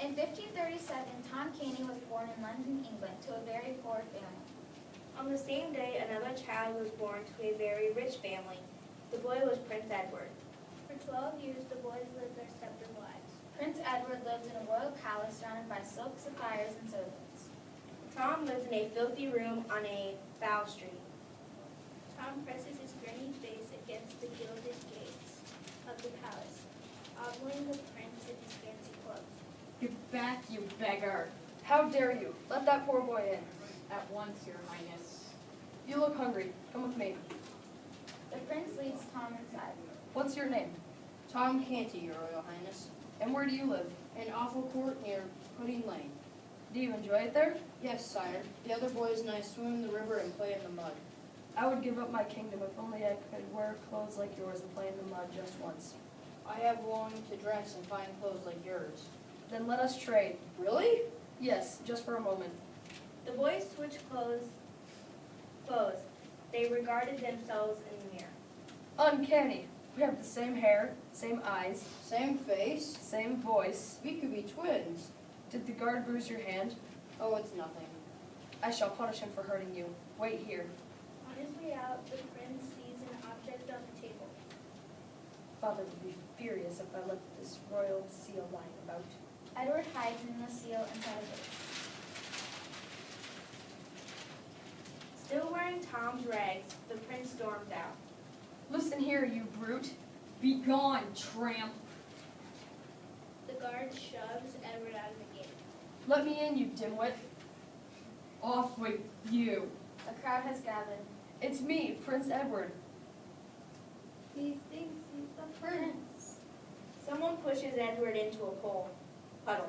In 1537, Tom Canty was born in London, England, to a very poor family. On the same day, another child was born to a very rich family. The boy was Prince Edward. For 12 years, the boys lived their separate lives. Prince Edward lived in a royal palace surrounded by silk, sapphires, and servants. Tom lived in a filthy room on a foul street. Tom presses his grinning face against the gilded gates of the palace, ogling the prince in his fancy clothes. Get back, you beggar! How dare you? Let that poor boy in. At once, your highness. You look hungry. Come with me. The prince leads Tom inside. What's your name? Tom Canty, your royal highness. And where do you live? In Awful Court near Pudding Lane. Do you enjoy it there? Yes, sire. The other boys and I swim in the river and play in the mud. I would give up my kingdom if only I could wear clothes like yours and play in the mud just once. I have longed to dress in fine clothes like yours. Then let us trade. Really? Yes, just for a moment. The boys switched clothes. They regarded themselves in the mirror. Uncanny. We have the same hair, same eyes, Same face? same voice. We could be twins. Did the guard bruise your hand? Oh, it's nothing. I shall punish him for hurting you. Wait here. On his way out, the prince sees an object on the table. Father would be furious if I let this royal seal lying about. Edward hides in the seal inside a vase. Still wearing Tom's rags, the prince storms out. Listen here, you brute. Be gone, tramp! The guard shoves Edward out of the gate. Let me in, you dimwit. Off with you! A crowd has gathered. It's me, Prince Edward. He thinks he's the prince. Someone pushes Edward into a puddle. Ha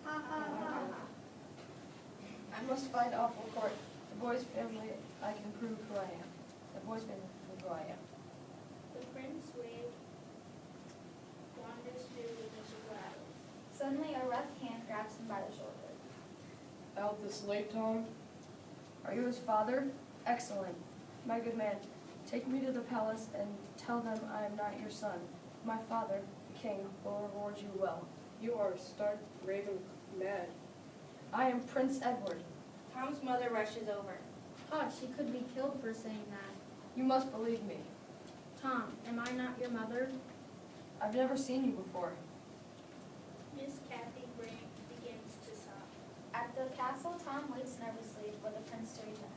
ha ha. I must find Awful Court. The boy's family, I can prove who I am. The boy's family can prove who I am. The prince wanders through the miserable alleys. Suddenly, a rough hand grabs him by the shoulder. Out this late, Tom? Are you his father? Excellent. My good man, take me to the palace and tell them I am not your son. My father, the king, will reward you well. You are stark, raving mad. I am Prince Edward. Tom's mother rushes over. Hush, he could be killed for saying that. You must believe me. Tom, am I not your mother? I've never seen you before. Miss Kathy begins to sob. At the castle, Tom waits nervously for the prince to return.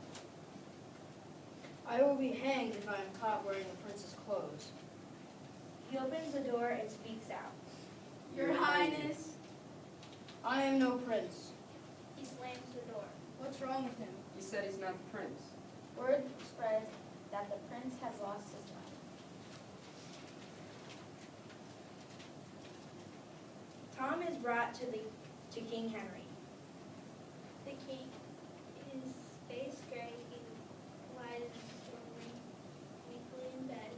I will be hanged if I am caught wearing the prince's clothes. He opens the door and speaks out. Your Highness. I am no prince. He slams the door. What's wrong with him? He said he's not the prince. Word spreads that the prince has lost his mind. Tom is brought to King Henry. The king, his face gray, he lies weakly in bed.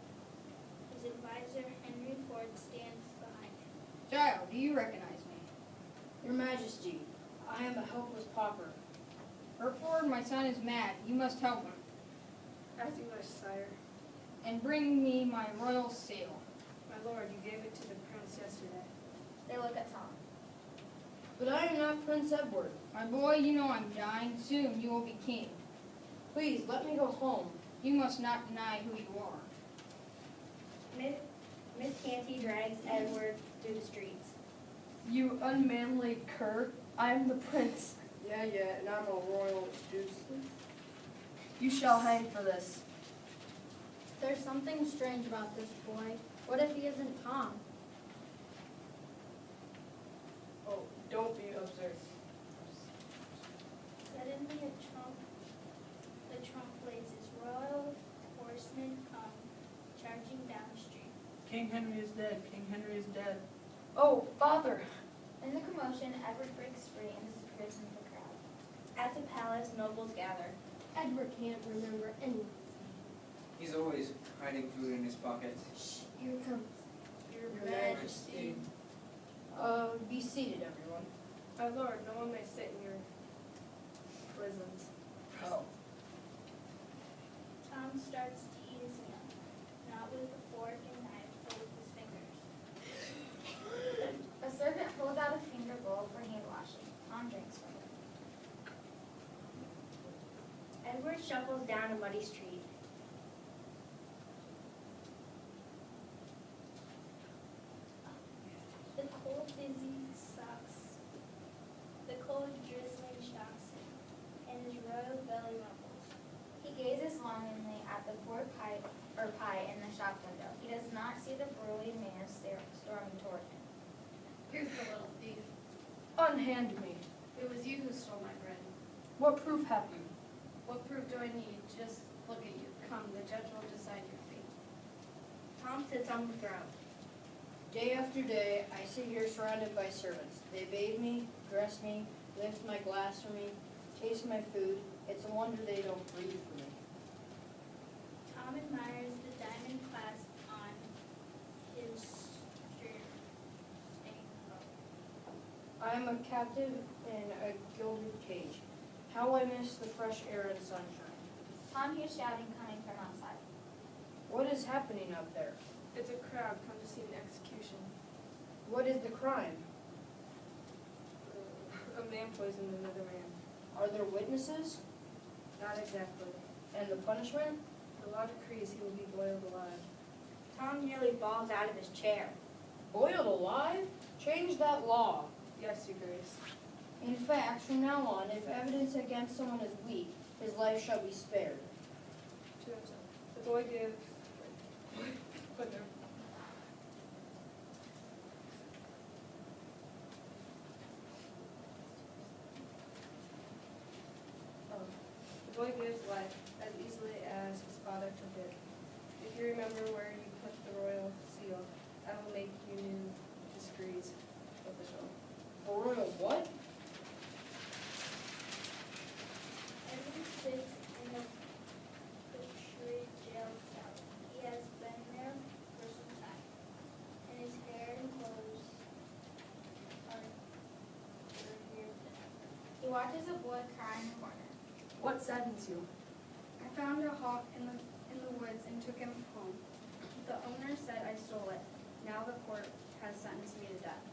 His advisor, Henry Ford, stands behind him. Child, do you recognize me? Your Majesty, I am a helpless pauper. Hertford, my son is mad. You must help him. As you wish, sire. And bring me my royal seal. My lord, you gave it to the prince yesterday. They look at Tom. But I am not Prince Edward. My boy, you know I'm dying. Soon you will be king. Please, let me go home. You must not deny who you are. Miss Canty drags Edward through the streets. You unmanly cur. I am the prince. Yeah, and I'm a royal deuce. You shall hang for this. There's something strange about this boy. What if he isn't Tom? Oh, don't be absurd. Suddenly the trump blazes. Royal horsemen come charging down the street. King Henry is dead. King Henry is dead. Oh, father. In the commotion, Edward breaks free and disappears into the crowd. At the palace, nobles gather. Edward can't remember anyone's name. He's always hiding food in his pocket. Shh, here comes. Your Majesty. Be seated, everyone. My lord, no one may sit in your prisons. Oh. Tom starts to eat his meal, not with a fork and knife, but with his fingers. A servant pulls Edward shuffles down a muddy street. The cold, dizzy sucks. The cold, drizzling shocks him, and his royal belly rumbles. He gazes longingly at the poor pie in the shop window. He does not see the burly man storming toward him. Here's the little thief. Unhand me. It was you who stole my bread. What proof have you? What proof do I need? Just look at you. Come, the judge will decide your fate. Tom sits on the throne. Day after day, I sit here surrounded by servants. They bathe me, dress me, lift my glass for me, taste my food. It's a wonder they don't breathe for me. Tom admires the diamond clasp on his stained coat. I am a captive in a gilded cage. How I miss the fresh air and sunshine. Tom hears shouting coming from outside. What is happening up there? It's a crowd come to see an execution. What is the crime? A man poisoned another man. Are there witnesses? Not exactly. And the punishment? The law decrees he will be boiled alive. Tom nearly falls out of his chair. Boiled alive? Change that law. Yes, Your Grace. In fact, from now on, if evidence against someone is weak, his life shall be spared. To himself. The boy gives. But no. The boy gives life as easily as his father took it. If you remember where you put the royal seal, I will make you new discrees official. A royal what? Edward sits in the Butchery jail cell. He has been there for some time, and his hair and clothes are dirtier than ever. He watches a boy cry in the corner. What saddens you? I found a hawk in the woods and took him home. The owner said I stole it. Now the court has sentenced me to death.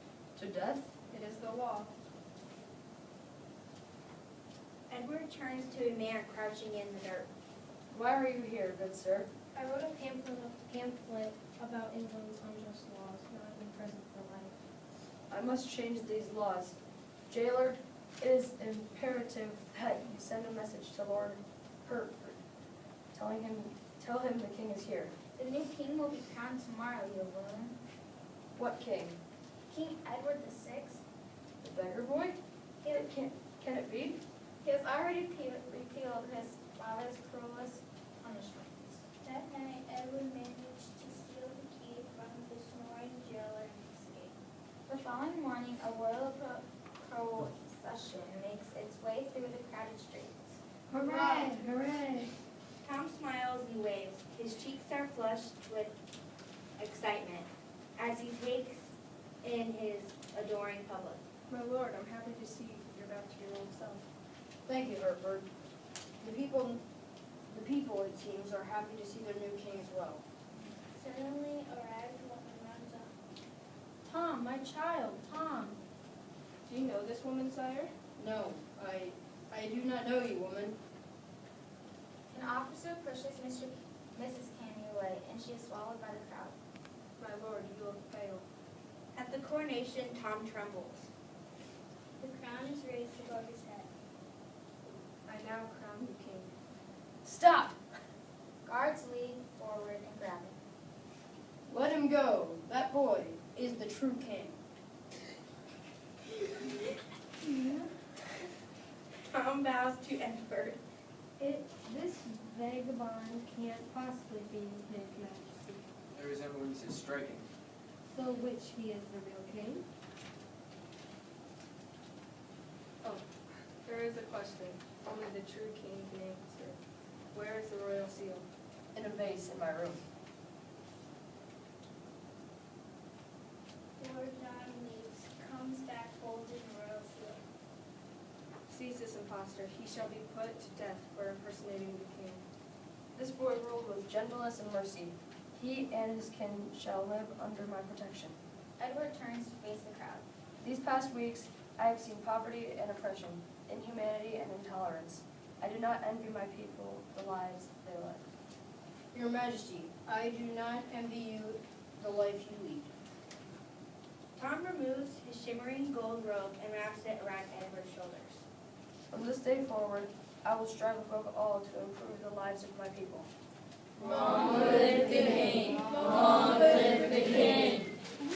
To death? It is the law. Edward turns to a man crouching in the dirt. Why are you here, good sir? I wrote a pamphlet about England's unjust laws. Now I'm in prison for life. I must change these laws. Jailer, it is imperative that you send a message to Lord Hertford, tell him the king is here. The new king will be crowned tomorrow, you loon. What king? King Edward VI. The beggar boy? He, Can it be? he has already repealed his father's cruelest punishments. That night, Edward managed to steal the key from the snoring jailer and escape. The following morning, a royal procession makes its way through the crowded streets. Hooray! Hooray! Tom smiles and waves. His cheeks are flushed with excitement as he takes in his adoring public. My lord, I'm happy to see you're back to your old self. Thank you, Hertford. The people, it seems, are happy to see their new king as well. Suddenly, a ragged woman runs up. Tom, my child, Tom. Do you know this woman, sire? No, I do not know you, woman. An officer pushes Mrs. Canny away, and she is swallowed by the crowd. My lord, you look pale. At the coronation, Tom trembles. The crown is raised above his head. I now crown you king. Stop! Guards lead forward and grab him. Let him go. That boy is the true king. Tom bows to Edward. This vagabond can't possibly be His Majesty. The resemblance is striking. So which he is the real king? Oh, there is a question. Only the true king can answer. Where is the royal seal? In a vase in my room. Lord John leaves, comes back holding royal seal. Seize this impostor. He shall be put to death for impersonating the king. This boy ruled with gentleness and mercy. He and his kin shall live under my protection. Edward turns to face the crowd. These past weeks, I have seen poverty and oppression, inhumanity and intolerance. I do not envy my people the lives they live. Your Majesty, I do not envy you the life you lead. Tom removes his shimmering gold robe and wraps it around Edward's shoulders. From this day forward, I will strive above all to improve the lives of my people. Long live the king! Long live the king!